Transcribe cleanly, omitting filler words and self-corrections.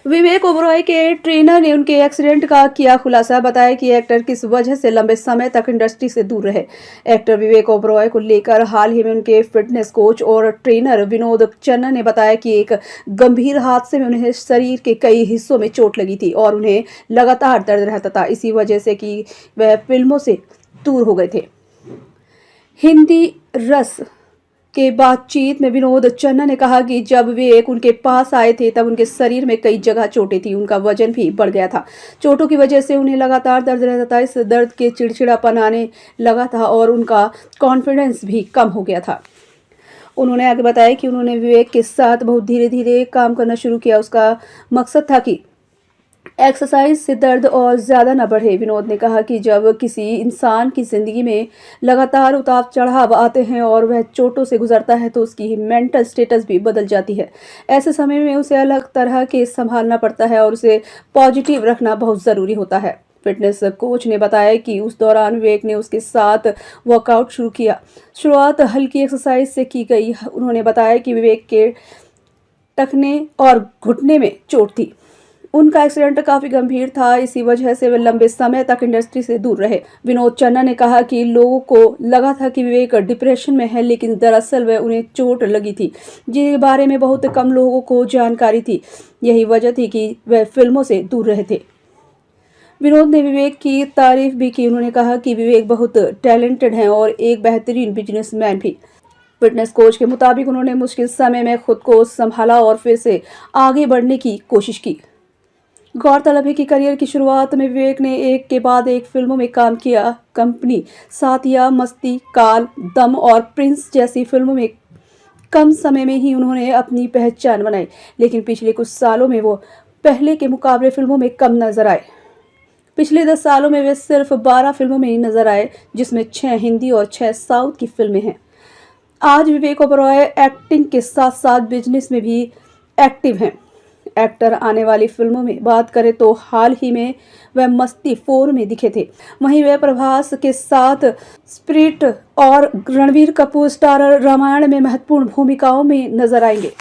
विवेक ओबरॉय के ट्रेनर ने उनके एक्सीडेंट का किया खुलासा। बताया कि एक्टर किस वजह से लंबे समय तक इंडस्ट्री से दूर रहे। एक्टर विवेक ओबरॉय को लेकर हाल ही में उनके फिटनेस कोच और ट्रेनर विनोद चन्ना ने बताया कि एक गंभीर हादसे में उन्हें शरीर के कई हिस्सों में चोट लगी थी और उन्हें लगातार दर्द रहता था। इसी वजह से कि वह फिल्मों से दूर हो गए थे। हिंदी रस के बातचीत में विनोद चन्ना ने कहा कि जब वे उनके पास आए थे तब उनके शरीर में कई जगह चोटें थी। उनका वजन भी बढ़ गया था। चोटों की वजह से उन्हें लगातार दर्द रहता था। इस दर्द के चिड़चिड़ापन आने लगा था और उनका कॉन्फिडेंस भी कम हो गया था। उन्होंने आगे बताया कि उन्होंने विवेक के साथ बहुत धीरे धीरे काम करना शुरू किया। उसका मकसद था कि एक्सरसाइज से दर्द और ज़्यादा न बढ़े। विनोद ने कहा कि जब किसी इंसान की ज़िंदगी में लगातार उतार चढ़ाव आते हैं और वह चोटों से गुजरता है तो उसकी मेंटल स्टेटस भी बदल जाती है। ऐसे समय में उसे अलग तरह के संभालना पड़ता है और उसे पॉजिटिव रखना बहुत ज़रूरी होता है। फिटनेस कोच ने बताया कि उस दौरान विवेक ने उसके साथ वर्कआउट शुरू किया। शुरुआत हल्की एक्सरसाइज से की गई। उन्होंने बताया कि विवेक के टखने और घुटने में चोट थी। उनका एक्सीडेंट काफी गंभीर था। इसी वजह से वे लंबे समय तक इंडस्ट्री से दूर रहे। विनोद चन्ना ने कहा कि लोगों को लगा था कि विवेक डिप्रेशन में है, लेकिन दरअसल वह उन्हें चोट लगी थी जिसके बारे में बहुत कम लोगों को जानकारी थी। यही वजह थी कि वह फिल्मों से दूर रहे थे। विनोद ने विवेक की तारीफ भी की। उन्होंने कहा कि विवेक बहुत टैलेंटेड हैं और एक बेहतरीन बिजनेसमैन भी। फिटनेस कोच के मुताबिक उन्होंने मुश्किल समय में खुद को संभाला और फिर से आगे बढ़ने की कोशिश की। गौरतलब है कि करियर की शुरुआत में विवेक ने एक के बाद एक फिल्मों में काम किया। कंपनी, साथिया, मस्ती, काल, दम और प्रिंस जैसी फिल्मों में कम समय में ही उन्होंने अपनी पहचान बनाई, लेकिन पिछले कुछ सालों में वो पहले के मुकाबले फिल्मों में कम नजर आए। पिछले 10 सालों में वे सिर्फ 12 फिल्मों में ही नजर आए, जिसमें 6 हिंदी और 6 साउथ की फिल्में हैं। आज विवेक ओबरॉय एक्टिंग के साथ साथ बिजनेस में भी एक्टिव हैं। एक्टर आने वाली फिल्मों में बात करें तो हाल ही में वह मस्ती 4 में दिखे थे। वहीं वह प्रभास के साथ स्पिरिट और रणबीर कपूर स्टारर रामायण में महत्वपूर्ण भूमिकाओं में नजर आएंगे।